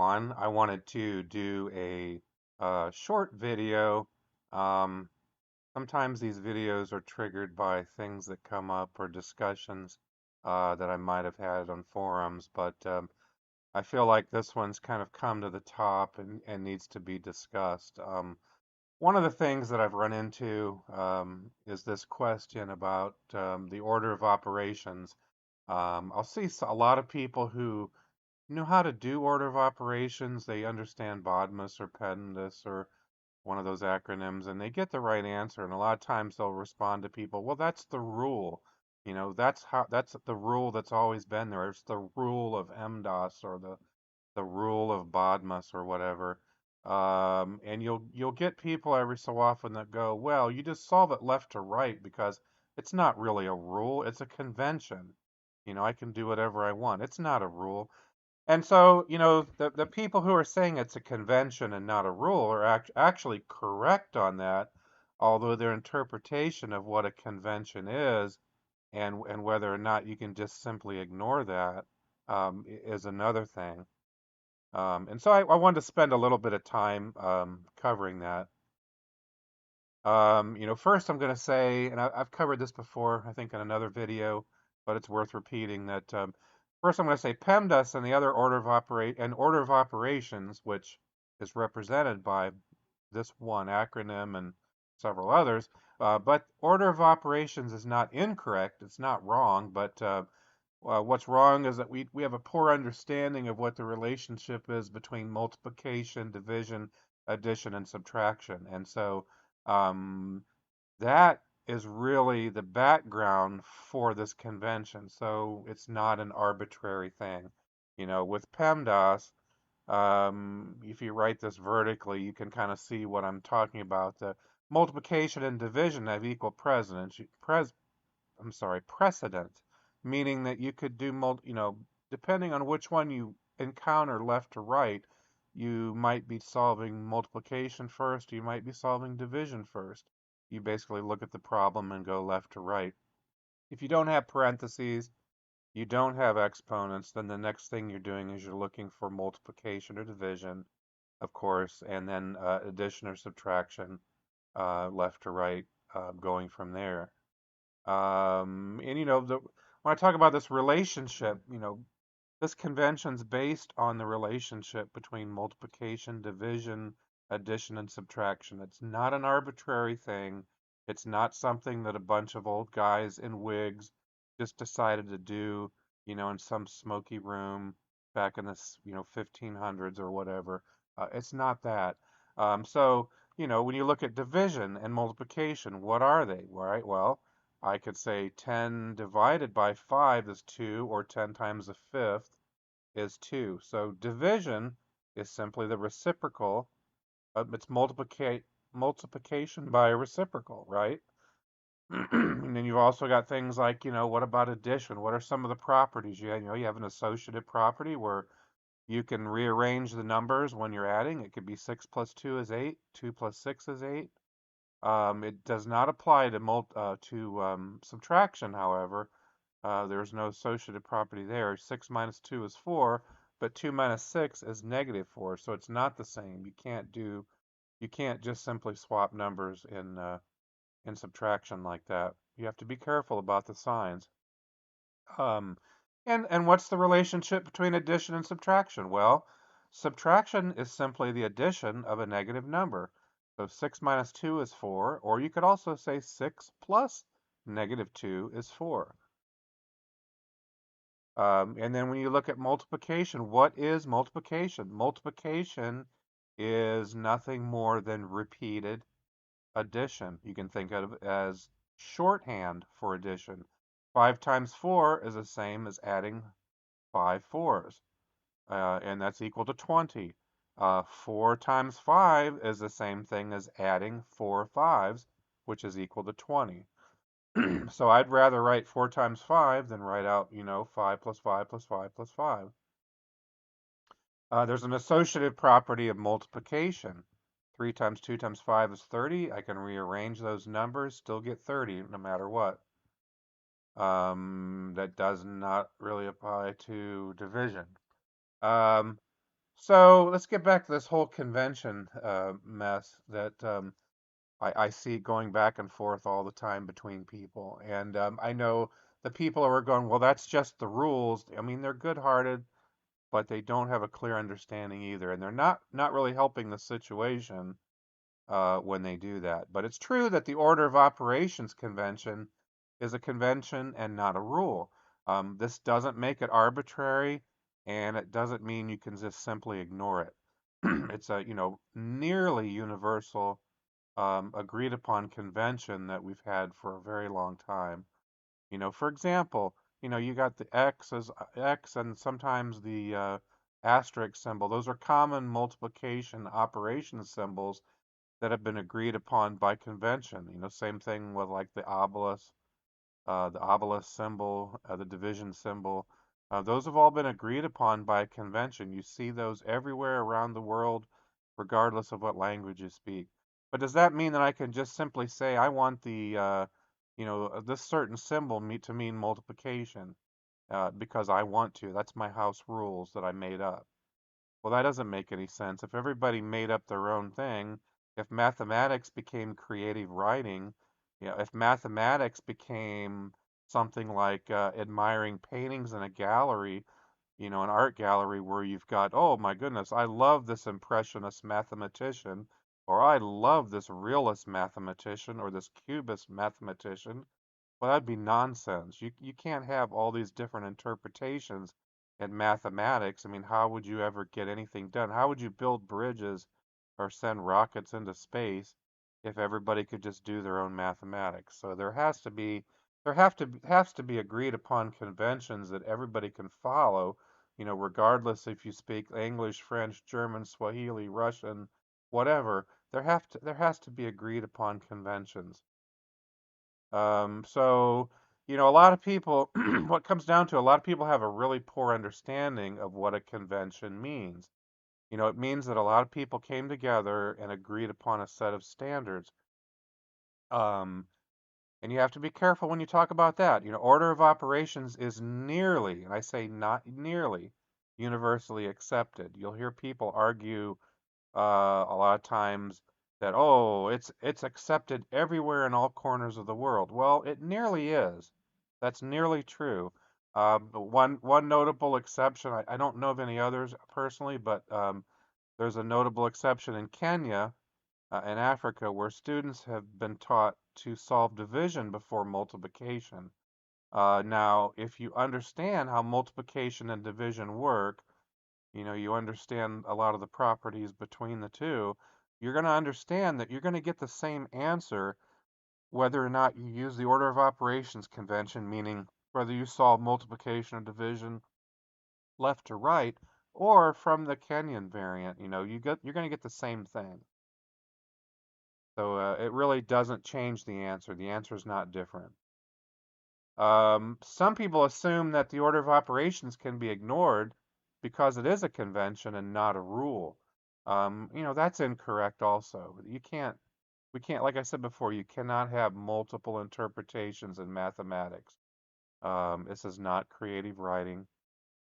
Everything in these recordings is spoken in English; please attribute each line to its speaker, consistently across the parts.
Speaker 1: everyone. I wanted to do a short video. Um, Sometimes these videos are triggered by things that come up or discussions that I might have had on forums, but I feel like this one's kind of come to the top and needs to be discussed. One of the things that I've run into is this question about the order of operations. I'll see a lot of people who know how to do order of operations. They understand BODMAS or PEMDAS or one of those acronyms, and they get the right answer. And a lot of times they'll respond to people, well, that's the rule. That's the rule that's always been there. It's the rule of MDOS or the rule of BODMAS or whatever. And you'll get people every so often that go, well, you just solve it left to right because it's not really a rule, it's a convention. I can do whatever I want. It's not a rule. And so, the people who are saying it's a convention and not a rule are actually correct on that, although their interpretation of what a convention is and whether or not you can just simply ignore that is another thing. And so I wanted to spend a little bit of time covering that. First I'm going to say, and I've covered this before, I think in another video, but it's worth repeating that first I'm going to say PEMDAS and the other order of operations, which is represented by this one acronym and several others. But order of operations is not incorrect. It's not wrong, but what's wrong is that we have a poor understanding of what the relationship is between multiplication, division, addition, and subtraction. And so um, that is really the background for this convention. So it's not an arbitrary thing. With PEMDAS, if you write this vertically, you can kind of see what I'm talking about. The multiplication and division have equal precedent, meaning that you could do depending on which one you encounter left to right, you might be solving multiplication first, you might be solving division first. You basically look at the problem and go left to right. If you don't have parentheses, you don't have exponents, then the next thing you're doing is you're looking for multiplication or division, of course, and then addition or subtraction, left to right, going from there. And when I talk about this relationship, this convention's based on the relationship between multiplication, division, addition, and subtraction. It's not an arbitrary thing. It's not something that a bunch of old guys in wigs just decided to do, in some smoky room back in the, 1500s or whatever. It's not that. So, when you look at division and multiplication, what are they? Right? Well, I could say 10 divided by 5 is 2, or 10 times a fifth is 2. So division is simply the reciprocal. It's multiplication by a reciprocal, right? And then you've also got things like, what about addition? What are some of the properties? You have an associative property where you can rearrange the numbers when you're adding. It could be 6 plus 2 is 8, 2 plus 6 is 8. It does not apply to subtraction, however. There's no associative property there. 6 minus 2 is 4, but 2 minus 6 is negative 4, so it's not the same. You can't just simply swap numbers in subtraction like that. You have to be careful about the signs. Um, and what's the relationship between addition and subtraction? Well, subtraction is simply the addition of a negative number. So 6 minus 2 is 4, or you could also say 6 plus negative 2 is 4. And then when you look at multiplication, what is multiplication? Multiplication is nothing more than repeated addition. You can think of it as shorthand for addition. 5 times 4 is the same as adding 5 fours, and that's equal to 20. 4 times 5 is the same thing as adding 4 fives, which is equal to 20. So I'd rather write 4 times 5 than write out, 5 plus 5 plus 5 plus 5. There's an associative property of multiplication. 3 times 2 times 5 is 30. I can rearrange those numbers, still get 30 no matter what. That does not really apply to division. Um, So let's get back to this whole convention mess that I see going back and forth all the time between people. And I know the people who are going, well, that's just the rules. I mean, they're good-hearted, but they don't have a clear understanding either, and they're not really helping the situation when they do that. But it's true that the Order of Operations Convention is a convention and not a rule. This doesn't make it arbitrary, and it doesn't mean you can just simply ignore it. It's a, nearly universal agreed upon convention that we've had for a very long time. For example, you got the X and sometimes the asterisk symbol. Those are common multiplication operation symbols that have been agreed upon by convention. Same thing with like the obelisk symbol, the division symbol. Those have all been agreed upon by convention. You see those everywhere around the world, regardless of what language you speak. But does that mean that I can just simply say I want this certain symbol to mean multiplication because I want to? That's my house rules that I made up. Well, that doesn't make any sense. If everybody made up their own thing, if mathematics became creative writing, if mathematics became something like admiring paintings in a gallery, an art gallery where you've got, oh my goodness, I love this impressionist mathematician, or I love this realist mathematician, or this cubist mathematician, well, that'd be nonsense. You can't have all these different interpretations in mathematics. I mean, how would you ever get anything done? How would you build bridges or send rockets into space if everybody could just do their own mathematics? So has to be agreed upon conventions that everybody can follow, regardless if you speak English, French, German, Swahili, Russian, whatever. There has to be agreed upon conventions. So, a lot of people, what comes down to, a lot of people have a really poor understanding of what a convention means. It means that a lot of people came together and agreed upon a set of standards. Um, and you have to be careful when you talk about that. Order of operations is nearly, and I say not nearly, universally accepted. You'll hear people argue a lot of times that, oh, it's accepted everywhere in all corners of the world. Well, it nearly is. That's nearly true. One notable exception, I don't know of any others personally, but there's a notable exception in Kenya, in Africa, where students have been taught to solve division before multiplication. Now, if you understand how multiplication and division work, you understand a lot of the properties between the two, you're going to understand that you're going to get the same answer whether or not you use the order of operations convention, meaning whether you solve multiplication or division left to right, or from the Kenyan variant, you're going to get the same thing. So it really doesn't change the answer. The answer is not different. Some people assume that the order of operations can be ignored because it is a convention and not a rule. That's incorrect also. We can't, like I said before, you cannot have multiple interpretations in mathematics. This is not creative writing,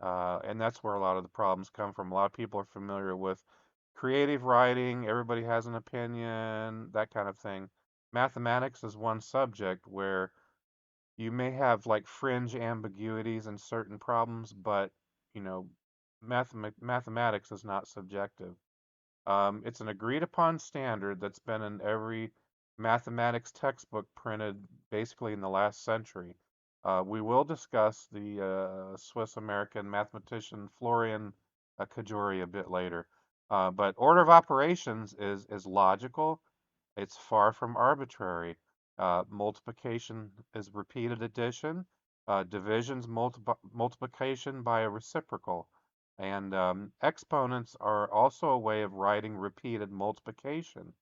Speaker 1: and that's where a lot of the problems come from. A lot of people are familiar with creative writing, everybody has an opinion, that kind of thing. Mathematics is one subject where you may have like fringe ambiguities in certain problems, but you know, mathematics is not subjective. It's an agreed upon standard that's been in every mathematics textbook printed basically in the last century. We will discuss the Swiss American mathematician Florian Cajori a bit later. But order of operations is logical, it's far from arbitrary. Multiplication is repeated addition. Division's multiplication by a reciprocal. And exponents are also a way of writing repeated multiplication.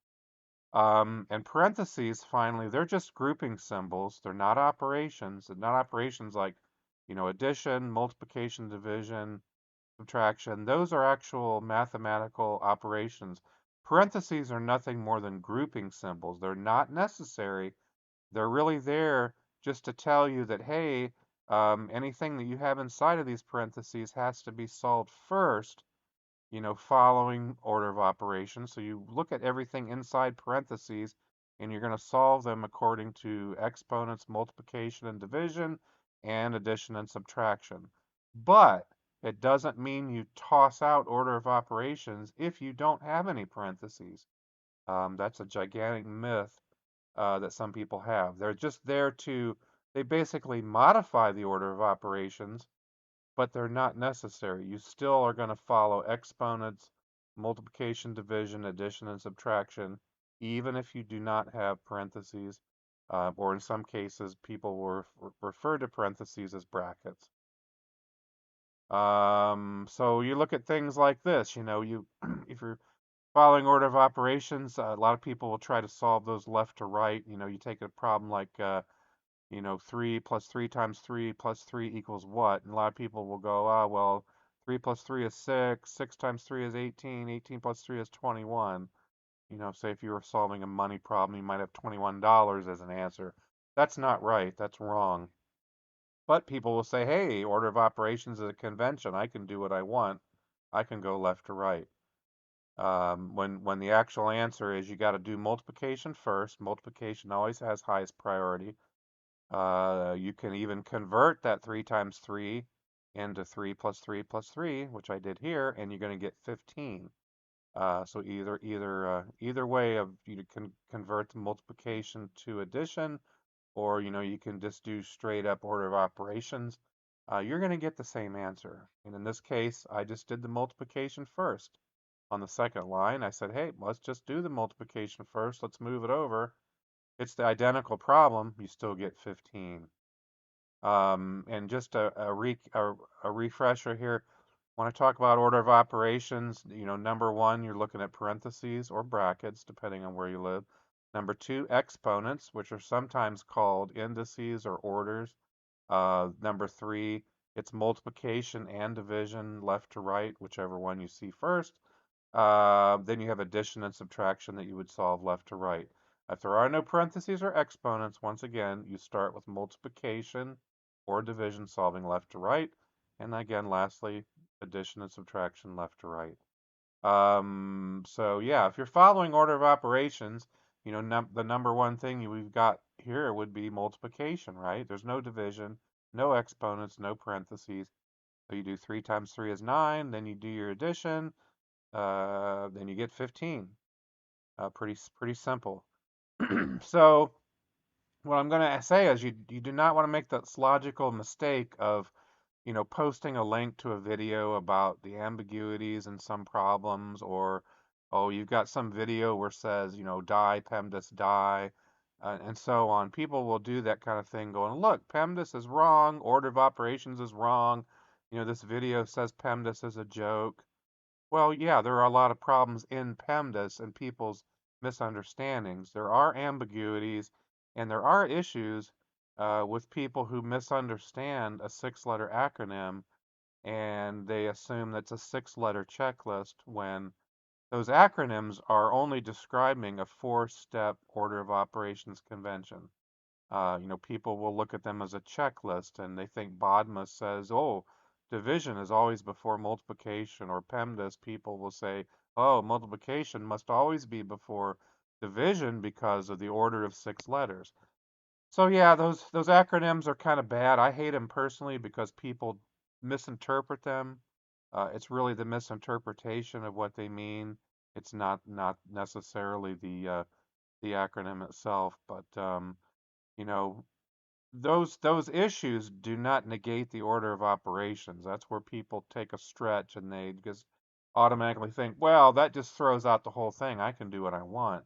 Speaker 1: And parentheses, finally, they're just grouping symbols. They're not operations. They're not operations like, addition, multiplication, division, subtraction. Those are actual mathematical operations. Parentheses are nothing more than grouping symbols. They're not necessary. They're really there just to tell you that, hey, anything that you have inside of these parentheses has to be solved first following order of operations. So you look at everything inside parentheses and you're going to solve them according to exponents, multiplication and division, and addition and subtraction. But it doesn't mean you toss out order of operations if you don't have any parentheses. That's a gigantic myth that some people have. They're just there to, they basically modify the order of operations, but they're not necessary. You still are going to follow exponents, multiplication, division, addition, and subtraction, even if you do not have parentheses, or in some cases, people will refer to parentheses as brackets. So you look at things like this, if you're following order of operations, a lot of people will try to solve those left to right. You take a problem like 3 plus 3 times 3 plus 3 equals what? And a lot of people will go, well, 3 plus 3 is 6, 6 times 3 is 18, 18 plus 3 is 21. Say if you were solving a money problem, you might have $21 as an answer. That's not right. That's wrong. But people will say, hey, order of operations is a convention. I can do what I want. I can go left to right. When the actual answer is you got to do multiplication first. Multiplication always has highest priority. You can even convert that 3 times 3 into 3 plus 3 plus 3, which I did here, and you're going to get 15. So either way of you can convert the multiplication to addition, or you can just do straight up order of operations. You're going to get the same answer. And in this case, I just did the multiplication first. On the second line, I said, hey, let's just do the multiplication first. Let's move it over. It's the identical problem. You still get 15. And just a refresher here. When I talk about order of operations, number one, you're looking at parentheses or brackets, depending on where you live. Number two, exponents, which are sometimes called indices or orders. Number three, it's multiplication and division, left to right, whichever one you see first. Then you have addition and subtraction that you would solve left to right. If there are no parentheses or exponents, once again, you start with multiplication or division solving left to right. And again, lastly, addition and subtraction left to right. So yeah, if you're following order of operations, the number one thing we've got here would be multiplication, right? There's no division, no exponents, no parentheses. So you do 3 times 3 is 9, then you do your addition, then you get 15. Pretty simple. So what I'm going to say is you do not want to make that logical mistake of, posting a link to a video about the ambiguities in some problems, or, oh, you've got some video where it says, die, PEMDAS, die, and so on. People will do that kind of thing going, look, PEMDAS is wrong, order of operations is wrong, this video says PEMDAS is a joke. Well, yeah, there are a lot of problems in PEMDAS and people's misunderstandings. There are ambiguities and there are issues with people who misunderstand a 6-letter acronym and they assume that's a 6-letter checklist when those acronyms are only describing a 4-step order of operations convention. People will look at them as a checklist and they think BODMAS says, oh, division is always before multiplication, or PEMDAS people will say, oh, multiplication must always be before division because of the order of 6 letters. So yeah, those acronyms are kind of bad. I hate them personally because people misinterpret them. It's really the misinterpretation of what they mean. It's not necessarily the acronym itself, but you know, those issues do not negate the order of operations. That's where people take a stretch and they just automatically think, well, that just throws out the whole thing. I can do what I want.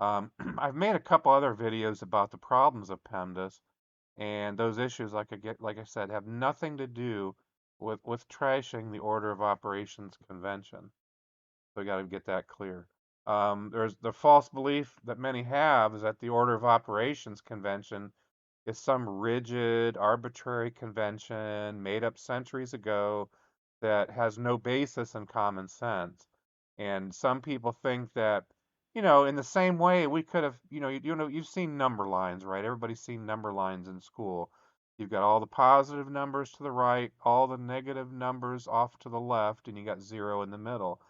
Speaker 1: I've made a couple other videos about the problems of PEMDAS, and those issues, like I said, have nothing to do with trashing the order of operations convention. So we got to get that clear. There's the false belief that many have is that the order of operations convention is some rigid, arbitrary convention made up centuries ago that has no basis in common sense. And some people think that, in the same way we could have, you've seen number lines, right? Everybody's seen number lines in school. You've got all the positive numbers to the right, all the negative numbers off to the left, and you got zero in the middle.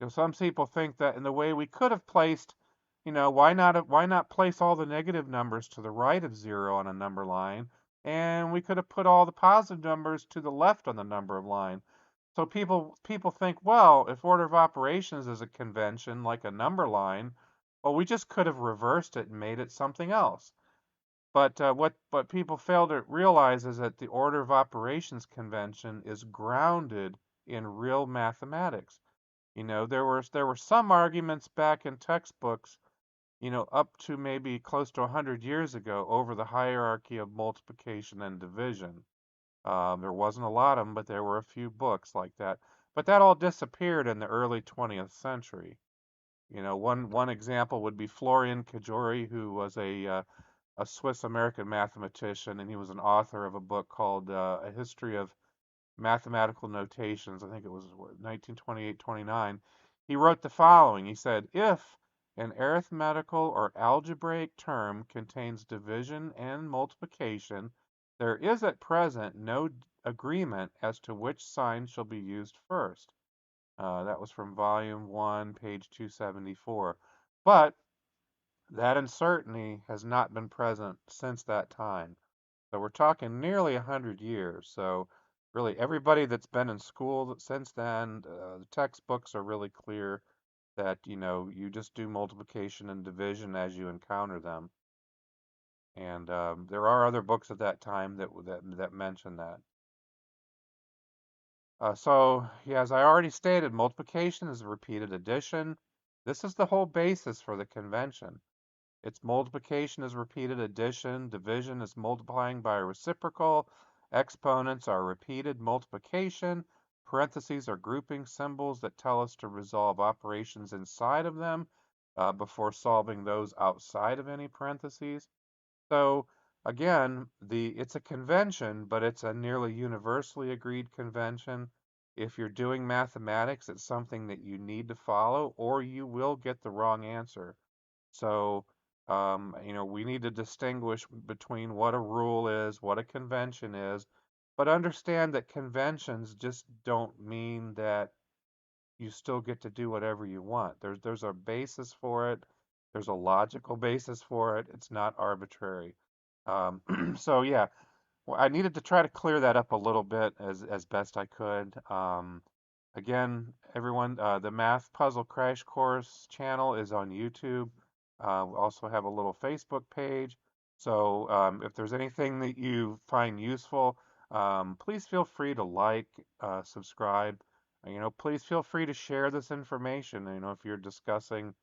Speaker 1: Some people think that in the way we could have placed, why not place all the negative numbers to the right of zero on a number line, and we could have put all the positive numbers to the left on the number line. So people think, well, if order of operations is a convention like a number line, well, we just could have reversed it and made it something else. But what people fail to realize is that the order of operations convention is grounded in real mathematics. There were some arguments back in textbooks, up to maybe close to 100 years ago over the hierarchy of multiplication and division. There wasn't a lot of them, but there were a few books like that. But that all disappeared in the early 20th century. One example would be Florian Cajori, who was a Swiss American mathematician, and he was an author of a book called A History of Mathematical Notations. I think it was 1928-29. He wrote the following. He said, if an arithmetical or algebraic term contains division and multiplication, there is at present no agreement as to which sign shall be used first. That was from volume 1, page 274. But that uncertainty has not been present since that time. So we're talking nearly 100 years. So really everybody that's been in school since then, the textbooks are really clear that, you just do multiplication and division as you encounter them. And there are other books at that time that mention that. So, yeah, as I already stated, multiplication is repeated addition. This is the whole basis for the convention. Its multiplication is repeated addition, division is multiplying by a reciprocal, exponents are repeated multiplication, parentheses are grouping symbols that tell us to resolve operations inside of them before solving those outside of any parentheses. So again, it's a convention, but it's a nearly universally agreed convention. If you're doing mathematics, it's something that you need to follow, or you will get the wrong answer. So, we need to distinguish between what a rule is, what a convention is, but understand that conventions just don't mean that you still get to do whatever you want. There's a basis for it. There's a logical basis for it. It's not arbitrary. Um, so yeah, well, I needed to try to clear that up a little bit as best I could. Again, everyone, the Math Puzzle Crash Course channel is on YouTube. We also have a little Facebook page. So if there's anything that you find useful, please feel free to like, subscribe. Please feel free to share this information. If you're discussing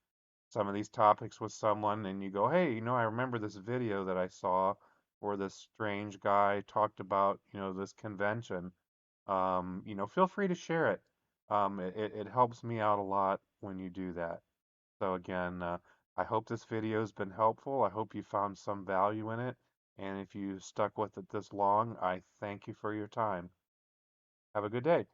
Speaker 1: some of these topics with someone and you go, hey, I remember this video that I saw where this strange guy talked about, this convention. Feel free to share it. It helps me out a lot when you do that. So again, I hope this video has been helpful. I hope you found some value in it. And if you stuck with it this long, I thank you for your time. Have a good day.